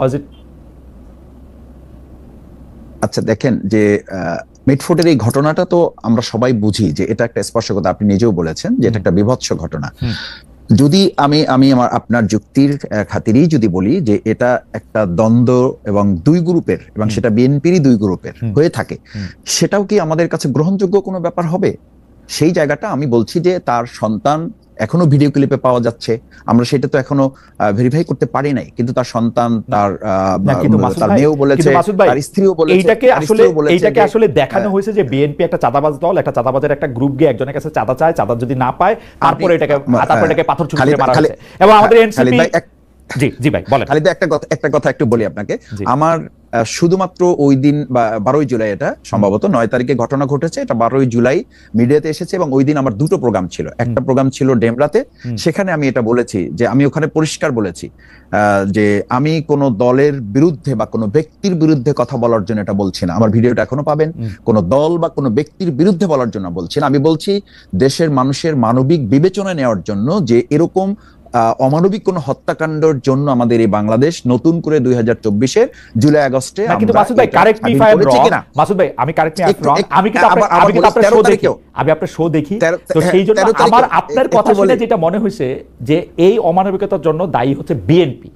Was it? আচ্ছা দেখেন যে মিটফোর্টের এই ঘটনাটা তো আমরা সবাই বুঝি যে এটা একটা স্পর্শকতা, আপনি নিজেও বলেছেন যে এটা একটা বিভৎস ঘটনা। যদি আমি আপনার যুক্তির খাতিরেই যদি বলি যে এটা একটা দ্বন্দ্ব এবং দুই গ্রুপের, এবং সেটা বিএনপিরই দুই গ্রুপের হয়ে থাকে, সেটাও কি আমাদের কাছে গ্রহণযোগ্য কোনো ব্যাপার হবে? সেই জায়গাটা আমি বলছি যে তার সন্তান এখনো ভিডিও ক্লিপে পাওয়া যাচ্ছে, আমরা সেটা তো এখনো ভেরিফাই করতে পারি নাই, কিন্তু তার সন্তান, তার মেয়েও বলেছে, তার স্ত্রীও বলেছে। এইটাকে আসলে দেখানো হয়েছে যে বিএনপি একটা চাঁদাবাজ দল, একটা চাঁদাবাজের একটা গ্রুপ গিয়ে একজনের কাছে চাঁদা চায়, চাঁদা যদি না পায় তারপরে এটাকে পাথর ছুঁড়ে মারা হয়েছে। এবং আমাদের এনসিপি জি ভাই বলেন। খালিদ একটা কথা একটু বলি আপনাকে। আমার শুধুমাত্র ওই দিন 12ই জুলাই, এটা সম্ভবত 9 তারিখে ঘটনা ঘটেছে, এটা 12ই জুলাই মিডিয়াতে এসেছে, এবং ওই দিন আমার দুটো প্রোগ্রাম ছিল। একটা প্রোগ্রাম ছিল ডেমরাতে, সেখানে আমি এটা বলেছি যে আমি ওখানে পরিষ্কার বলেছি যে আমি কোনো দলের বিরুদ্ধে বা কোনো ব্যক্তির বিরুদ্ধে কথা বলার জন্য এটা বলছি না। আমার ভিডিওটা এখনো পাবেন। কোনো দল বা কোনো ব্যক্তির বিরুদ্ধে বলার জন্য বলছি না, আমি বলছি দেশের মানুষের মানবিক বিবেচনা নেওয়ার জন্য যে এরকম অমানবিক কোন হত্যাকাণ্ডের জন্য আমাদের এই বাংলাদেশ নতুন করে 2024-এর জুলাই আগস্টে কিন্তু মাসুদ ভাই correct me if I am রং, মাসুদ ভাই আমি কারেক্ট মি ইফ রং, আমি কিন্তু আপনার শো দেখি, আমি আপনার শো দেখি, তো সেই জন্য আমার আপনার কথা শুনে যেটা মনে হয়েছে যে এই অমানবিকতার জন্য দায়ী হচ্ছে বিএনপি।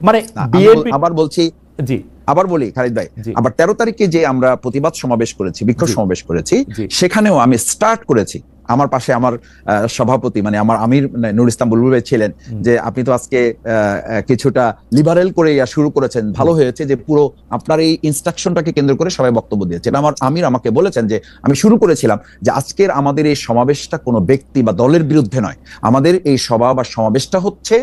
মানে বিএনপি আবার বলছি, জি আবার বলি খালিদ ভাই, আবার 13 তারিখে যে আমরা প্রতিবাদ সমাবেশ করেছি, বিক্ষোভ সমাবেশ করেছি, সেখানেও আমি স্টার্ট করেছি, আমার পাশে আমার সভাপতি মানে আমার আমির নুর ইসলাম বুলবুল ভাই ছিলেন, যে আপনি তো আজকে কিছুটা লিবারেল করে শুরু করেছেন, ভালো হয়েছে যে পুরো আপনার এই ইনস্ট্রাকশনটাকে কেন্দ্র করে সবাই বক্তব্য দিয়েছে। আমার আমির আমাকে বলেছেন যে আমি শুরু করেছিলাম যে আজকের আমাদের এই সমাবেশটা কোনো ব্যক্তি বা দলের বিরুদ্ধে নয়, আমাদের এই সভা বা সমাবেশটা হচ্ছে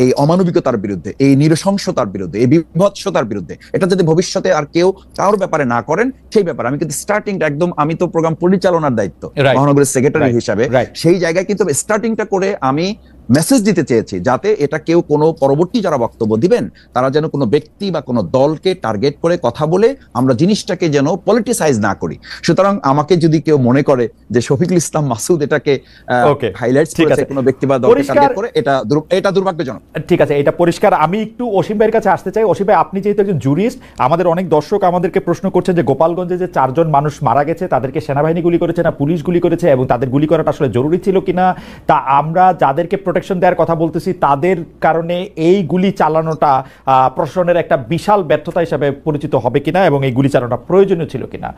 এই অমানবিকতার বিরুদ্ধে, এই নৃশংসতার বিরুদ্ধে, এই বিভৎসতার বিরুদ্ধে। এটা যদি ভবিষ্যতে আর কেউ কারোর ব্যাপারে না করেন সেই ব্যাপারে আমি কিন্তু স্টার্টিংটা একদম, আমি তো প্রোগ্রাম পরিচালনার দায়িত্ব মহানগরের সেক্রেটারি হিসাবে, সেই জায়গায় কিন্তু স্টার্টিংটা করে আমি মেসেজ দিতে চেয়েছি যাতে এটা কেউ কোনো পরবর্তী যারা বক্তব্য দিবেন তারা যেন কোনো ব্যক্তি বা কোনো দলকে টার্গেট করে কথা বলে আমরা জিনিসটাকে যেন পলিটিসাইজ না করি। সুতরাং আমাকে যদি কেউ মনে করে যে শফিকুল ইসলাম মাসুদ এটাকে হাইলাইটস করেছে কোনো ব্যক্তি বা দলকে টার্গেট করে, এটা দুর্ভাগ্যজনক। ঠিক আছে, এটা পরিষ্কার। আমি একটু অসীম ভাইয়ের কাছে আসতে চাই। অসীম ভাই, আপনি যেহেতু একজন জুরিস্ট, আমাদের অনেক দর্শক আমাদেরকে প্রশ্ন করছেন যে গোপালগঞ্জে যে 4 জন মানুষ মারা গেছে তাদেরকে সেনাবাহিনী গুলি করেছে না পুলিশ গুলি করেছে, এবং তাদের গুলি করাটা আসলে জরুরি ছিল কিনা, তা আমরা যাদেরকে প্রোটেকশন দেওয়ার কথা বলতেছি তাদের কারণে এই গুলি চালানোটা প্রশাসনের একটা বিশাল ব্যর্থতা হিসাবে পরিচিত হবে কিনা, এবং এই গুলি চালানোটা প্রয়োজনীয় ছিল কিনা?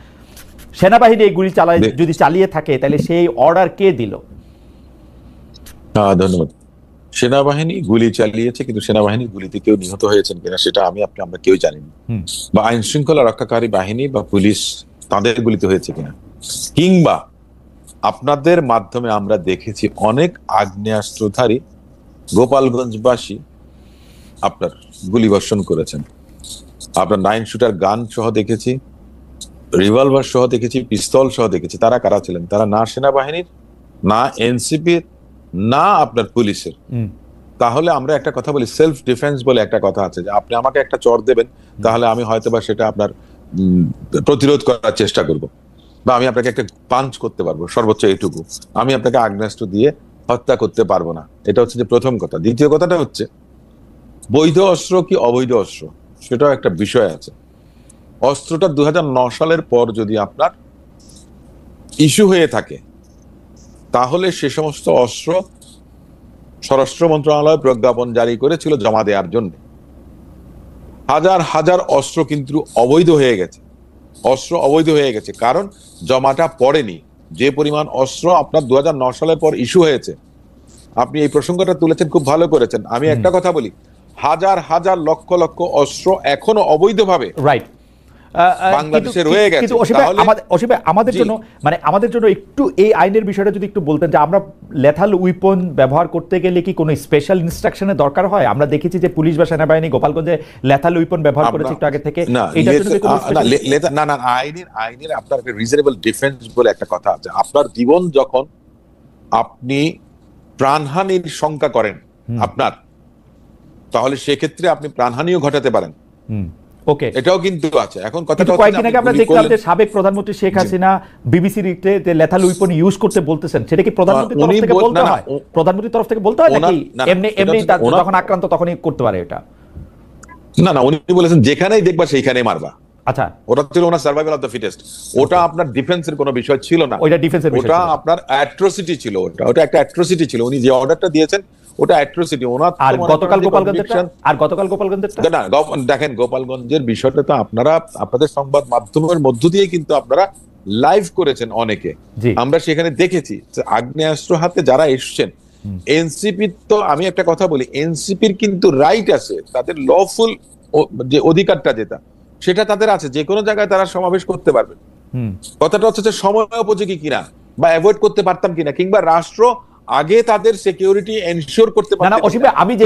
সেনাবাহিনী এই গুলি যদি চালিয়ে থাকে তাহলে সেই অর্ডার কে দিল? ধন্যবাদ। সেনাবাহিনী গুলি চালিয়েছে, কিন্তু সেনাবাহিনীর গুলিতে কেউ নিহত হয়েছেন কিনা সেটা আমরা কেউ জানি না, বা আইন শৃঙ্খলা রক্ষাকারী বাহিনী বা পুলিশ তাদের গুলিতে হয়েছে কিনা, কিংবা আপনাদের মাধ্যমে আমরা দেখেছি অনেক আগ্নেয়াস্ত্রধারী গোপালগঞ্জবাসী আপনার গুলিবর্ষণ করেছেন। আপনার 9 শুটার গান সহ দেখেছি, রিভলভার সহ দেখেছি, পিস্তল সহ দেখেছি। তারা কারা ছিলেন? তারা না সেনাবাহিনীর, না এনসিপির, না আপনার পুলিশের। তাহলে আমরা একটা কথা বলি, সেলফ ডিফেন্স বলে একটা কথা আছে, যে আপনি আমাকে একটা চর দেবেন, তাহলে আমি হয়তোবা সেটা আপনার প্রতিরোধ করার চেষ্টা করব, বা আমি আপনাকে একটা পাঞ্চ করতে পারবো, সর্বোচ্চ এইটুকু। আমি আপনাকে আগ্নেয়াস্ত্র দিয়ে হত্যা করতে পারবো না। এটা হচ্ছে যে প্রথম কথা। দ্বিতীয় কথাটা হচ্ছে বৈধ অস্ত্র কি অবৈধ অস্ত্র, সেটাও একটা বিষয় আছে। অস্ত্রটা 2009 সালের পর যদি আপনার ইস্যু হয়ে থাকে, তাহলে সে সমস্ত অস্ত্র স্বরাষ্ট্র মন্ত্রণালয় প্রজ্ঞাপন জারি করেছিল জমা দেওয়ার জন্য। হাজার হাজার অস্ত্র কিন্তু অবৈধ হয়ে গেছে, অস্ত্র অবৈধ হয়ে গেছে, কারণ জমাটা পড়েনি। যে পরিমাণ অস্ত্র আপনার 2009 সালের পর ইস্যু হয়েছে, আপনি এই প্রসঙ্গটা তুলেছেন, খুব ভালো করেছেন। আমি একটা কথা বলি, হাজার হাজার লক্ষ লক্ষ অস্ত্র এখনো অবৈধভাবে বাংলাদেশে রয়ে গেছে। আমাদের জন্য একটু এই আইনের বিষয়টা যদি একটু বলতেন, যে আমরা লেথাল উইপন ব্যবহার করতে গেলে কি কোনো স্পেশাল ইনস্ট্রাকশনের দরকার হয়? আমরা দেখেছি যে পুলিশ বা সেনাবাহিনী গোপালগঞ্জে লেথাল উইপন ব্যবহার করেছে একটু আগে থেকে। আইনের আপনার রিজনেবল ডিফেন্স বলে একটা কথা আছে। আপনার জীবন যখন আপনি প্রাণহানির শঙ্কা করেন আপনার, তাহলে সেক্ষেত্রে আপনি প্রাণহানিও ঘটাতে পারেন। ওকে, এটাও কিন্তু আছে। এখন কথাটা কয়েকদিন আগে আমরা দেখলাম যে সাবেক প্রধানমন্ত্রী শেখ হাসিনা বিবিসিতে যে লেথাল উইপন ইউজ করতে বলতেছেন, সেটা কি প্রধানমন্ত্রীর তরফ থেকে বলতে হয়? প্রধানমন্ত্রীর তরফ থেকে বলতে হয় নাকি এমনি এমনি যখন আক্রান্ত তখনই করতে পারে? এটা না না, উনি বলেছেন যেখানেই দেখবা সেইখানেই মারবা। আচ্ছা, ওটা ছিল ওনার সার্ভাইভাল অফ দ্য ফিটেস্ট। ওটা আপনার ডিফেন্সের কোনো বিষয় ছিল না, ওইটা ডিফেন্সের বিষয় ওটা ছিল। আপনার অ্যাট্রোসিটি ছিল। ওটা একটা অ্যাট্রোসিটি ছিল। উনি যে অর্ডারটা দিয়েছেন ওটা অ্যাট্রোসিটি। ওনার আর গতকাল গোপালগঞ্জেরটা না, দেখেন গোপালগঞ্জের বিষয়টা তো আপনারা আপনাদের সংবাদ মাধ্যমের মধ্য দিয়ে কিন্তু আপনারা লাইভ করেছেন অনেকে, আমরা সেখানে দেখেছি আগ্নেয়াস্ত্র হাতে যারা এসছেন। এনসিপি তো আমি একটা কথা বলি, এনসিপির কিন্তু রাইট আছে, তাদের লফুল যে অধিকারটা যেটা সেটা তাদের আছে, যে কোনো জায়গায় তারা সমাবেশ করতে পারবে। কথাটা হচ্ছে যে সময় উপযোগী কিনা বা অ্যাভয়েড করতে পারতাম কিনা, কিংবা রাষ্ট্র আগে তাদের সিকিউরিটি এনশিওর করতে পারত। আমি যে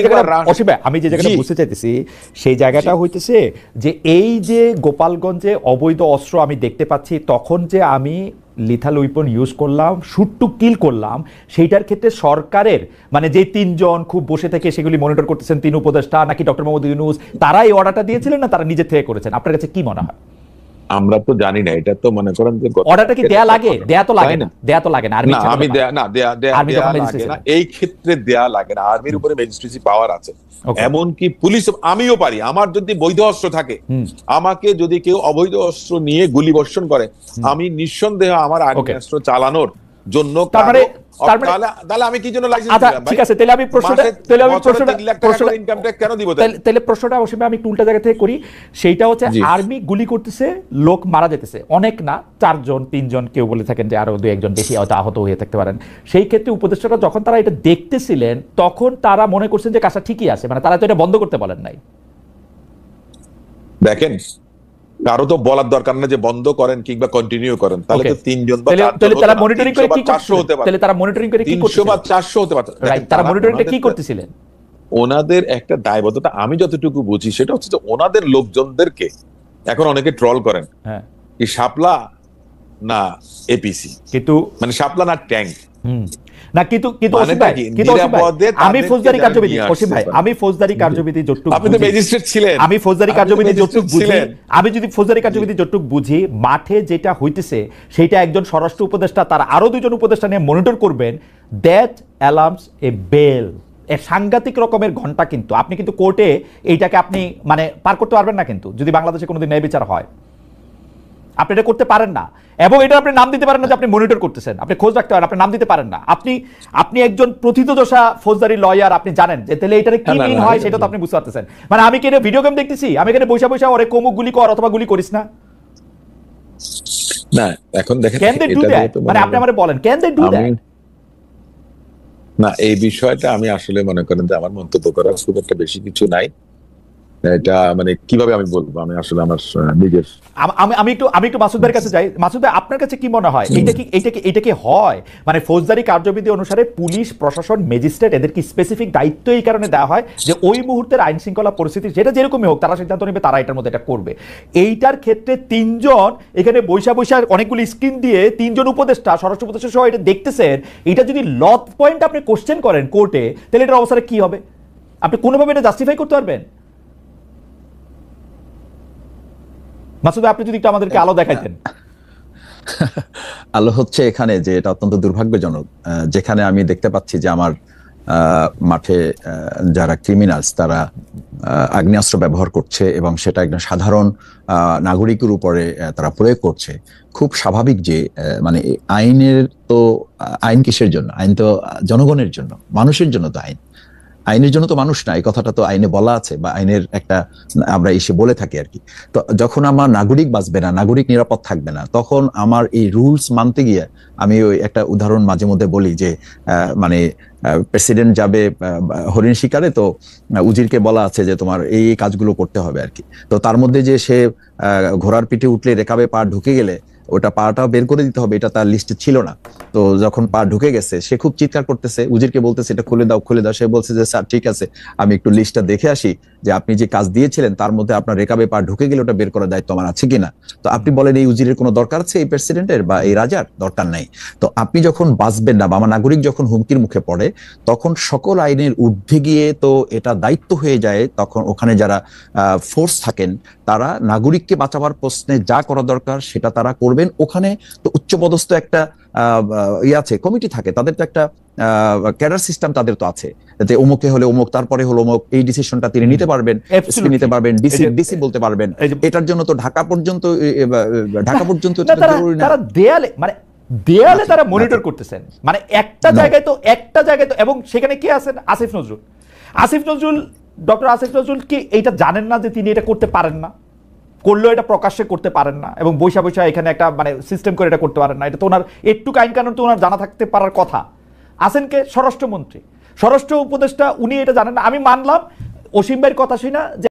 জায়গাটা বুঝতে চাইতেছি সেই জায়গাটা হইতেছে যে এই যে গোপালগঞ্জে অবৈধ অস্ত্র আমি দেখতে পাচ্ছি, তখন যে আমি লিথাল উইপন ইউজ করলাম, শুট টু কিল করলাম, সেইটার ক্ষেত্রে সরকারের মানে যে তিনজন খুব বসে থেকে সেগুলি মনিটর করতেছেন, 3 উপদেষ্টা নাকি ডক্টর মোহাম্মদ ইউনূস, তারা এই অর্ডারটা দিয়েছিলেন না তারা নিজে থেকে করেছেন? আপনার কাছে কি মনে হয়? আমরা তো জানি না, এটা তো মনে করেন যে অর্ডারটা কি দেয়া লাগে? দেয়া তো লাগে না। আমি এই ক্ষেত্রে দেয়া লাগে না। আর্মির উপরে ম্যাজিস্ট্রেসি পাওয়ার আছে, এমনকি পুলিশ। আমিও পারি, আমার যদি বৈধ অস্ত্র থাকে, আমাকে যদি কেউ অবৈধ অস্ত্র নিয়ে গুলি বর্ষণ করে, আমি নিঃসন্দেহে আমার আগ্নেয়াস্ত্র চালানোর জন্য তাহলে আমি কি জন্য লাইসেন্স দিলাম? ঠিক আছে, তাহলে আমি প্রশ্নটা অবশ্যই আমি একটু উল্টা জায়গা থেকে করি। সেইটা হচ্ছে আর্মি গুলি করতেছে, লোক মারা যেতেছে, অনেক না, 4 জন 3 জন, কেউ বলে থাকেন যে আরো 2-1 জন বেশি হয়তো আহত হয়ে থাকতে পারেন। সেই ক্ষেত্রে উপদেষ্টারা যখন তারা এটা দেখতেছিলেন তখন তারা মনে করছেন যে কাজটা ঠিকই আছে, মানে তারা তো এটা বন্ধ করতে বলেন নাই। দেখেন, কারো তো বলার দরকার না যে বন্ধ করেন কিংবা কন্টিনিউ করেন। তাহলে তো 3 জন বা 4 জন, তারা মনিটরিং করে কি 400 হতে পারে। তাহলে তারা মনিটরিং করে কি করতেছিলেন? 300 বা 400 হতে পারে। তারা মনিটরিংটা কি করতেছিলেন? ওনাদের একটা দায়বদ্ধতা আমি যতটুকু বুঝি সেটা হচ্ছে যে ওনাদের লোকজনদেরকে, এখন অনেকে ট্রল করেন কি শাপলা না এপিসি, কিন্তু মানে শাপলা না ট্যাঙ্ক না, কিন্তু আমি ফৌজদারি কার্যবিধি, অসীম ভাই, আমি ফৌজদারি কার্যবিধি যতটুকু, আপনি তো ম্যাজিস্ট্রেট ছিলেন, আমি ফৌজদারি কার্যবিধি যতটুকু বুঝি, আমি যদি ফৌজদারি কার্যবিধি যতটুকু বুঝি, মাঠে যেটা হইতেছে সেটা একজন স্বরাষ্ট্র উপদেষ্টা তার আরো 2 জন উপদেষ্টা নিয়ে মনিটর করবেন, দ্যাট অ্যালার্মস এ বেল। সাংঘাতিক রকমের ঘন্টা। কিন্তু আপনি কিন্তু কোর্টে এইটাকে আপনি মানে পার করতে পারবেন না, কিন্তু যদি বাংলাদেশে কোনোদিন ন্যায় বিচার হয় আপনি এটা করতে পারেন না। এবং এটা আপনি নাম দিতে পারেন না যে আপনি মনিটর করতেছেন, আপনি খোঁজ রাখতে পারেন, আপনি নাম দিতে পারেন না। আপনি একজন প্রথিতযশা ফৌজদারি লয়ার, আপনি জানেন যে তাহলে এটারে কি মিন হয় সেটা তো আপনি বুঝতে পারতেছেন। মানে আমি কি এটা ভিডিও গেম দেখতেছি, আমি এখানে বৈশা ওরে কোমুক গুলি কর অথবা গুলি করিস না। না, এখন দেখেন ক্যান দে ডু দ্যাট, মানে আপনি আমারে বলেন ক্যান দে ডু দ্যাট? না, এই বিষয়টা আমি আসলে মনে করেন যে আমার মন্তব্য করার খুব একটা বেশি কিছু নাই। এটা মানে কিভাবে আমি বলবো, আমি আসলে আমার নিজের আমি একটু মাসুদ ভাইয়ের কাছে যাই। মাসুদ ভাই, আপনার কাছে কি মনে হয় এটা কি হয় মানে ফৌজদারি কার্যবিধি অনুসারে পুলিশ প্রশাসন ম্যাজিস্ট্রেট এদের কি স্পেসিফিক দায়িত্ব এই কারণে দেওয়া হয় যে ওই মুহূর্তের আইন শৃঙ্খলা পরিস্থিতি যেটা যেরকমই হোক তারা সিদ্ধান্ত নেবে, তারা এটার মধ্যে এটা করবে। এইটার ক্ষেত্রে 3 জন এখানে বৈশা অনেকগুলি স্ক্রিন দিয়ে 3 জন উপদেষ্টা, স্বরাষ্ট্র উপদেষ্টা সহ এটা দেখতেছেন, এটা যদি লথ পয়েন্ট আপনি কোশ্চেন করেন কোর্টে, তাহলে এটার অবস্থা কি হবে? আপনি কোনোভাবে এটা জাস্টিফাই করতে পারবেন? মাসুদ, আপনি যদি একটু আমাদেরকে আলো দেখাইতেন। আলো হচ্ছে এখানে যে এটা অত্যন্ত দুর্ভাগ্যজনক, যেখানে আমি দেখতে পাচ্ছি যে আমার মাঠে যারা ক্রিমিনালস তারা আগ্নেয়াস্ত্র ব্যবহার করছে এবং সেটা একদম সাধারণ নাগরিকের উপরে তারা প্রয়োগ করছে। খুব স্বাভাবিক যে মানে আইনের তো আইন কিসের জন্য? আইন তো জনগণের জন্য, মানুষের জন্য তো আইন। আইনের জন্য তো মানুষ না, এই কথাটা তো আইনে বলা আছে বা আইনের একটা আমরা এসে বলে থাকি আর কি। তো যখন আমার নাগরিক বাঁচবে না, নাগরিক নিরাপদ থাকবে না, তখন আমার এই রুলস মানতে গিয়ে আমি ওই একটা উদাহরণ মাঝে মধ্যে বলি যে মানে প্রেসিডেন্ট যাবে হরিণ শিকারে, তো উজিরকে বলা আছে যে তোমার এই কাজগুলো করতে হবে আর কি। তো তার মধ্যে যে সে ঘোড়ার পিঠে উঠলে রেকাবে পা ঢুকে গেলে ওটা পাটাও বের করে দিতে হবে, এটা তার লিস্টে ছিল না। তো যখন পা ঢুকে গেছে সে খুব চিৎকার করতেছে, উজিরকে বলতেছে এটা খুলে দাও খুলে দাও। সে বলছে যে স্যার ঠিক আছে, আমি একটু লিস্টটা দেখে আসি যে আপনি যে কাজ দিয়েছিলেন তার মধ্যে আপনার রেকাবে পা ঢুকে গেলে ওটা বের করার দায়িত্ব আমার আছে কিনা। তো আপনি বলেন এই উজিরের কোনো দরকার আছে এই প্রেসিডেন্টের বা এই রাজার? দরকার নাই। তো আপনি যখন বাঁচবেন না বা আমার নাগরিক যখন হুমকির মুখে পড়ে, তখন সকল আইনের ঊর্ধ্বে গিয়ে তো এটা দায়িত্ব হয়ে যায়, তখন ওখানে যারা ফোর্স থাকেন তারা নাগরিককে বাঁচাবার প্রশ্নে যা করা দরকার সেটা তারা করবেন। ওখানে তো উচ্চপদস্থ একটা আছে, কমিটি থাকে, তাদের তো একটা ক্যাডার সিস্টেম তাদের তো আছে, যে অমুকে হলে অমুক, তারপরে হলো অমুক, এই ডিসিশনটা তিনি নিতে পারবেন, Absolutely. নিতে পারবেন, ডিসি বলতে পারবেন। এটার জন্য তো ঢাকা পর্যন্ত এটা জরুরি না। তারা দেয়ালে তারা মনিটর করতেছেন, মানে একটা জায়গায় তো এবং সেখানে কে আছেন? আসিফ নজরুল, ডক্টর আসিফ নজরুল কি এইটা জানেন না যে তিনি এটা করতে পারেন না? করলেও এটা প্রকাশ্যে করতে পারেন না, এবং বৈশা এখানে একটা মানে সিস্টেম করে এটা করতে পারেন না। এটা তো ওনার একটু আইন কানুন তো ওনার জানা থাকতে পারার কথা। আছেন কে? স্বরাষ্ট্রমন্ত্রী, স্বরাষ্ট্র উপদেষ্টা, উনি এটা জানেন না। আমি মানলাম অসীম ভাইয়ের কথা শুনা যে